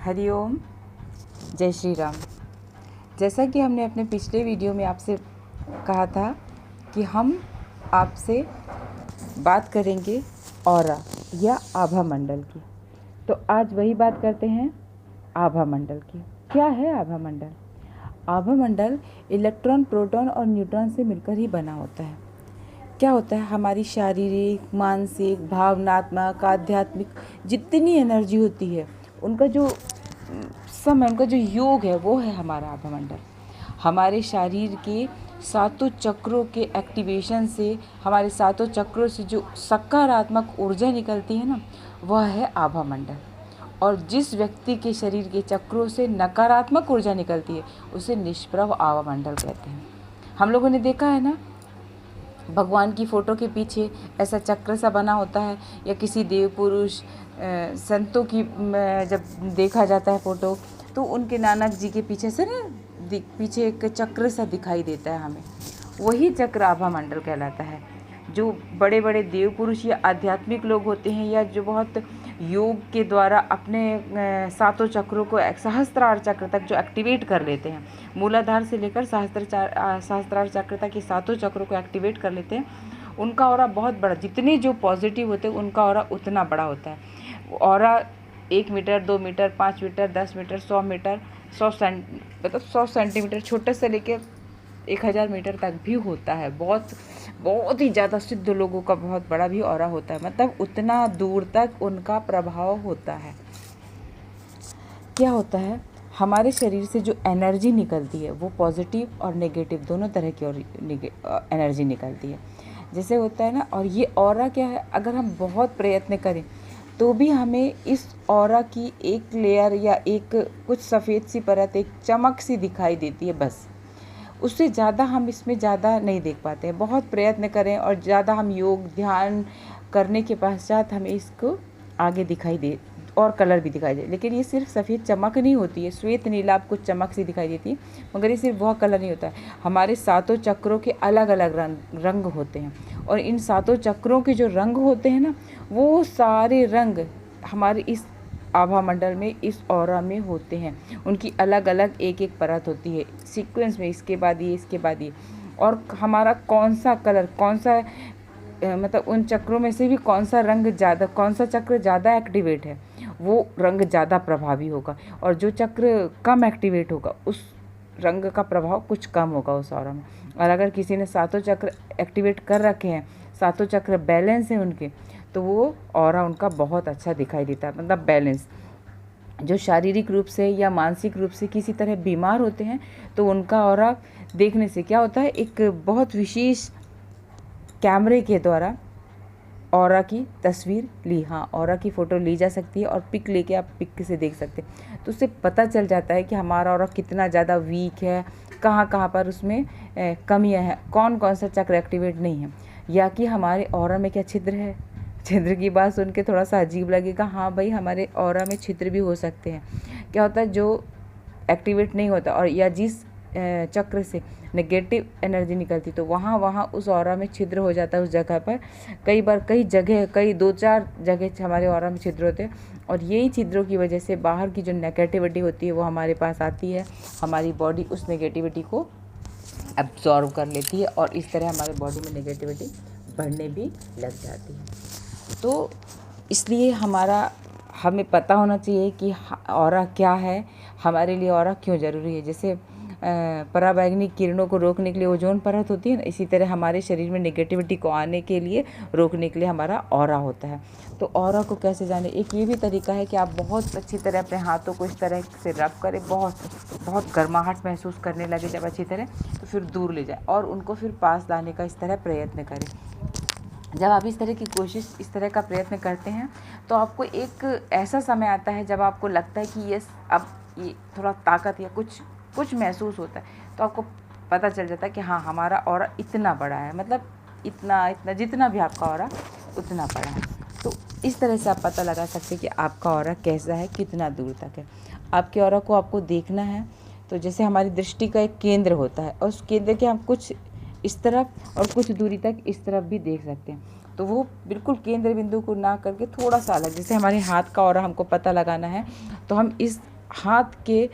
हरिओम, जय श्री राम। जैसा कि हमने अपने पिछले वीडियो में आपसे कहा था कि हम आपसे बात करेंगे ऑरा या आभा मंडल की, तो आज वही बात करते हैं आभा मंडल की। क्या है आभा मंडल? आभा मंडल इलेक्ट्रॉन, प्रोटॉन और न्यूट्रॉन से मिलकर ही बना होता है। क्या होता है? हमारी शारीरिक, मानसिक, भावनात्मक, आध्यात्मिक जितनी एनर्जी होती है, उनका जो समय, उनका जो योग है, वो है हमारा आभा मंडल। हमारे शरीर के सातों चक्रों के एक्टिवेशन से, हमारे सातों चक्रों से जो सकारात्मक ऊर्जा निकलती है ना, वह है आभा मंडल। और जिस व्यक्ति के शरीर के चक्रों से नकारात्मक ऊर्जा निकलती है, उसे निष्प्रभ आभा मंडल कहते हैं। हम लोगों ने देखा है ना, भगवान की फ़ोटो के पीछे ऐसा चक्र सा बना होता है, या किसी देव पुरुष संतों की जब देखा जाता है फ़ोटो, तो उनके नानक जी के पीछे से ना पीछे एक चक्र सा दिखाई देता है हमें। वही चक्र आभा मंडल कहलाता है। जो बड़े बड़े देव पुरुष या आध्यात्मिक लोग होते हैं, या जो बहुत योग के द्वारा अपने सातों चक्रों को सहस्त्रार चक्र तक जो एक्टिवेट कर लेते हैं, मूलाधार से लेकर सहस्त्रार चक्र तक के सातों चक्रों को एक्टिवेट कर लेते हैं, उनका ऑरा बहुत बड़ा, जितने जो पॉजिटिव होते हैं उनका ऑरा उतना बड़ा होता है। ऑरा 1 metre, 2 metre, 5 metre, 10 metre, 100 metre, 100 centimetre छोटे से लेकर 1000 मीटर तक भी होता है। बहुत ही ज़्यादा सिद्ध लोगों का बहुत बड़ा भी ऑरा होता है, मतलब उतना दूर तक उनका प्रभाव होता है। क्या होता है? हमारे शरीर से जो एनर्जी निकलती है, वो पॉजिटिव और नेगेटिव दोनों तरह की एनर्जी निकलती है। जैसे होता है ना, और ये ऑरा क्या है, अगर हम बहुत प्रयत्न करें तो भी हमें इस ऑरा की एक लेयर या एक कुछ सफ़ेद सी परत, एक चमक सी दिखाई देती है, बस। उससे ज़्यादा हम इसमें ज़्यादा नहीं देख पाते हैं। बहुत प्रयत्न करें और ज़्यादा हम योग ध्यान करने के पश्चात हमें इसको आगे दिखाई दे और कलर भी दिखाई दे, लेकिन ये सिर्फ सफ़ेद चमक नहीं होती है। श्वेत नीला आपको चमक सी दिखाई देती है, मगर ये सिर्फ वह कलर नहीं होता है। हमारे सातों चक्रों के अलग अलग रंग होते हैं, और इन सातों चक्रों के जो रंग होते हैं ना, वो सारे रंग हमारे इस आभा मंडल में, इस ऑरा में होते हैं। उनकी अलग अलग एक एक परत होती है सीक्वेंस में, इसके बाद ये, इसके बाद ये। और हमारा कौन सा कलर, कौन सा मतलब उन चक्रों में से भी कौन सा रंग ज़्यादा, कौन सा चक्र ज़्यादा एक्टिवेट है, वो रंग ज़्यादा प्रभावी होगा। और जो चक्र कम एक्टिवेट होगा, उस रंग का प्रभाव कुछ कम होगा उस ऑरा में। और अगर किसी ने सातों चक्र एक्टिवेट कर रखे हैं, सातों चक्र बैलेंस हैं उनके, तो वो ऑरा उनका बहुत अच्छा दिखाई देता है, मतलब बैलेंस। जो शारीरिक रूप से या मानसिक रूप से किसी तरह बीमार होते हैं, तो उनका ऑरा देखने से क्या होता है, एक बहुत विशेष कैमरे के द्वारा ऑरा की तस्वीर ली, हाँ, ऑरा की फ़ोटो ली जा सकती है, और पिक लेके आप पिक से देख सकते हैं। तो उससे पता चल जाता है कि हमारा ऑरा कितना ज़्यादा वीक है, कहाँ कहाँ पर उसमें कमियाँ हैं, कौन कौन सा चक्र एक्टिवेट नहीं है, या कि हमारे ऑरा में क्या छिद्र है। छिद्र की बात सुन के थोड़ा सा अजीब लगेगा, हाँ भाई, हमारे ऑरा में छिद्र भी हो सकते हैं। क्या होता है, जो एक्टिवेट नहीं होता, और या जिस चक्र से नेगेटिव एनर्जी निकलती, तो वहाँ उस ऑरा में छिद्र हो जाता है। उस जगह पर कई बार, कई जगह, कई 2-4 जगह हमारे ऑरा में छिद्र होते हैं, और यही छिद्रों की वजह से बाहर की जो नेगेटिविटी होती है, वो हमारे पास आती है। हमारी बॉडी उस नेगेटिविटी को एब्जॉर्व कर लेती है, और इस तरह हमारे बॉडी में नेगेटिविटी बढ़ने भी लग जाती है। तो इसलिए हमें पता होना चाहिए कि ऑरा क्या है, हमारे लिए ऑरा क्यों ज़रूरी है। जैसे पराबैंगनी किरणों को रोकने के लिए ओजोन परत होती है ना, इसी तरह हमारे शरीर में नेगेटिविटी को आने के लिए, रोकने के लिए हमारा ऑरा होता है। तो ऑरा को कैसे जाने? एक ये भी तरीका है कि आप बहुत अच्छी तरह अपने हाथों को इस तरह से रब करें, बहुत गर्माहट महसूस करने लगे जब अच्छी तरह, तो फिर दूर ले जाएं, और उनको फिर पास लाने का इस तरह प्रयत्न करें। जब आप इस तरह की कोशिश, इस तरह का प्रयत्न करते हैं, तो आपको एक ऐसा समय आता है जब आपको लगता है कि यस, अब ये थोड़ा ताकत या कुछ महसूस होता है, तो आपको पता चल जाता है कि हाँ, हमारा ऑरा इतना बड़ा है, मतलब इतना जितना भी आपका ऑरा उतना बड़ा है। तो इस तरह से आप पता लगा सकते हैं कि आपका ऑरा कैसा है, कितना दूर तक है। आपके ऑरा को आपको देखना है, तो जैसे हमारी दृष्टि का एक केंद्र होता है, और उस केंद्र के हम कुछ इस तरफ और कुछ दूरी तक इस तरफ भी देख सकते हैं। तो वो बिल्कुल केंद्र बिंदु को ना करके थोड़ा सा अलग, जैसे हमारे हाथ का ऑरा हमको पता लगाना है तो हम इस हाथ के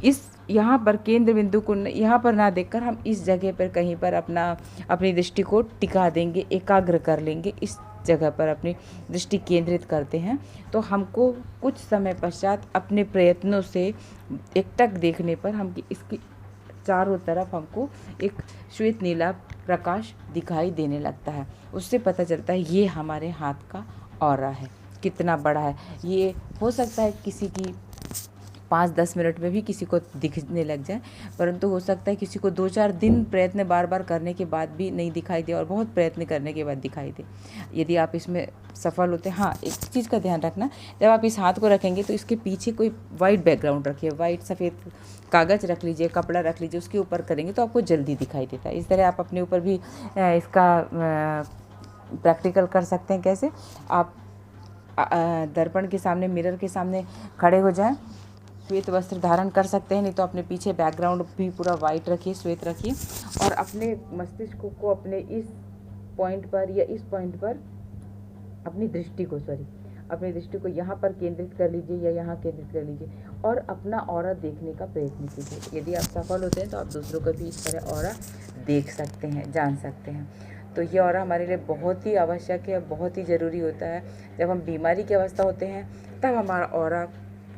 इस यहाँ पर केंद्र बिंदु को यहाँ पर ना देखकर हम इस जगह पर कहीं पर अपनी दृष्टि को टिका देंगे, एकाग्र कर लेंगे, इस जगह पर अपनी दृष्टि केंद्रित करते हैं। तो हमको कुछ समय पश्चात अपने प्रयत्नों से एकटक देखने पर हम इसकी चारों तरफ हमको एक श्वेत नीला प्रकाश दिखाई देने लगता है। उससे पता चलता है ये हमारे हाथ का ऑरा है, कितना बड़ा है। ये हो सकता है किसी की 5-10 मिनट में भी किसी को दिखने लग जाए, परंतु हो सकता है किसी को 2-4 दिन प्रयत्न बार बार करने के बाद भी नहीं दिखाई दे और बहुत प्रयत्न करने के बाद दिखाई दे। यदि आप इसमें सफल होते हैं, हाँ एक चीज़ का ध्यान रखना, जब आप इस हाथ को रखेंगे तो इसके पीछे कोई वाइट बैकग्राउंड रखिए, वाइट सफ़ेद कागज़ रख लीजिए, कपड़ा रख लीजिए, उसके ऊपर करेंगे तो आपको जल्दी दिखाई देता है। इस तरह आप अपने ऊपर भी इसका प्रैक्टिकल कर सकते हैं। कैसे? आप दर्पण के सामने, मिरर के सामने खड़े हो जाएं, श्वेत वस्त्र धारण कर सकते हैं, नहीं तो अपने पीछे बैकग्राउंड भी पूरा वाइट रखिए, श्वेत रखिए, और अपने मस्तिष्क को अपने इस पॉइंट पर या इस पॉइंट पर अपनी दृष्टि को यहाँ पर केंद्रित कर लीजिए या यहाँ केंद्रित कर लीजिए और अपना ऑरा देखने का प्रयत्न कीजिए। यदि आप सफल होते हैं तो आप दूसरों को भी इस तरह ऑरा देख सकते हैं, जान सकते हैं। तो ये ऑरा हमारे लिए बहुत ही आवश्यक है, बहुत ही ज़रूरी होता है। जब हम बीमारी की अवस्था होते हैं तब हमारा ऑरा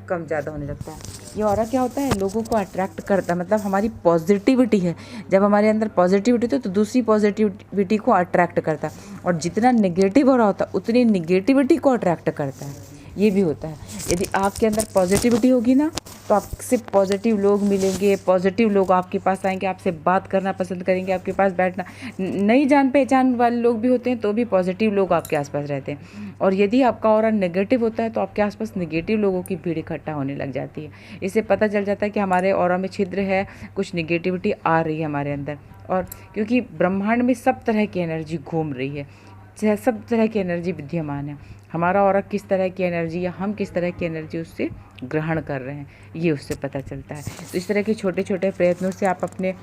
कम ज़्यादा होने लगता है। ये ऑरा क्या होता है? लोगों को अट्रैक्ट करता है, मतलब हमारी पॉजिटिविटी है। जब हमारे अंदर पॉजिटिविटी होती है तो दूसरी पॉजिटिविटी को अट्रैक्ट करता है, और जितना नेगेटिव ऑरा होता है उतनी नेगेटिविटी को अट्रैक्ट करता है। ये भी होता है। यदि आपके अंदर पॉजिटिविटी होगी ना तो आपसे पॉजिटिव लोग मिलेंगे, पॉजिटिव लोग आपके पास आएंगे, आपसे बात करना पसंद करेंगे, आपके पास बैठना। नई जान पहचान वाले लोग भी होते हैं तो भी पॉजिटिव लोग आपके आसपास रहते हैं। और यदि आपका ऑरा नेगेटिव होता है तो आपके आसपास नेगेटिव लोगों की भीड़ इकट्ठा होने लग जाती है। इससे पता चल जाता है कि हमारे ऑरा में छिद्र है, कुछ नेगेटिविटी आ रही है हमारे अंदर। और क्योंकि ब्रह्मांड में सब तरह की एनर्जी घूम रही है, सब तरह की एनर्जी विद्यमान है। हमारा ऑरा किस तरह की एनर्जी या हम किस तरह की एनर्जी उससे ग्रहण कर रहे हैं, ये उससे पता चलता है। तो इस तरह के छोटे छोटे प्रयत्नों से आप अपने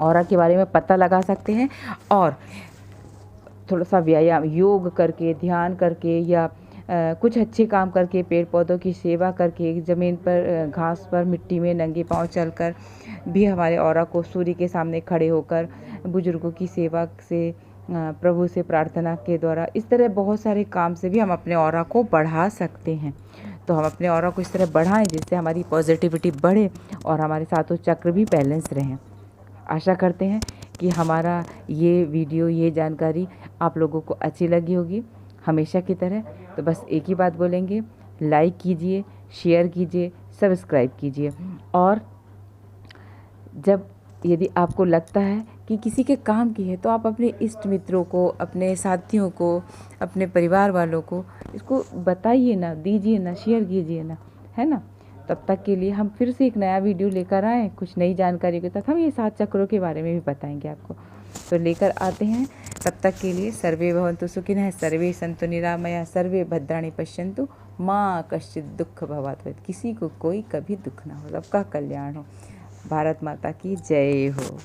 ऑरा के बारे में पता लगा सकते हैं। और थोड़ा सा व्यायाम, योग करके, ध्यान करके, या कुछ अच्छे काम करके, पेड़ पौधों की सेवा करके, ज़मीन पर, घास पर, मिट्टी में नंगे पाँव चलकर भी हमारे ऑरा को, सूर्य के सामने खड़े होकर, बुजुर्गों की सेवा से, प्रभु से प्रार्थना के द्वारा, इस तरह बहुत सारे काम से भी हम अपने ऑरा को बढ़ा सकते हैं। तो हम अपने ऑरा को इस तरह बढ़ाएं जिससे हमारी पॉजिटिविटी बढ़े और हमारे सातों चक्र भी बैलेंस रहें। आशा करते हैं कि हमारा ये वीडियो, ये जानकारी आप लोगों को अच्छी लगी होगी हमेशा की तरह। तो बस एक ही बात बोलेंगे, लाइक कीजिए, शेयर कीजिए, सब्सक्राइब कीजिए। और यदि आपको लगता है कि किसी के काम की है तो आप अपने इष्ट मित्रों को, अपने साथियों को, अपने परिवार वालों को इसको बताइए ना, दीजिए ना, शेयर कीजिए ना, है ना। तब तक के लिए हम फिर से एक नया वीडियो लेकर आएँ, कुछ नई जानकारी के साथ। हम ये 7 चक्रों के बारे में भी बताएंगे आपको, तो लेकर आते हैं। तब तक के लिए सर्वे भवन्तु सुखिनः, सर्वे सन्तु निरामया, सर्वे भद्राणि पश्यन्तु, माँ कश्चित् दुःख भाग् भवेत्। किसी को कोई कभी दुख ना हो, सबका कल्याण हो। भारत माता की जय हो।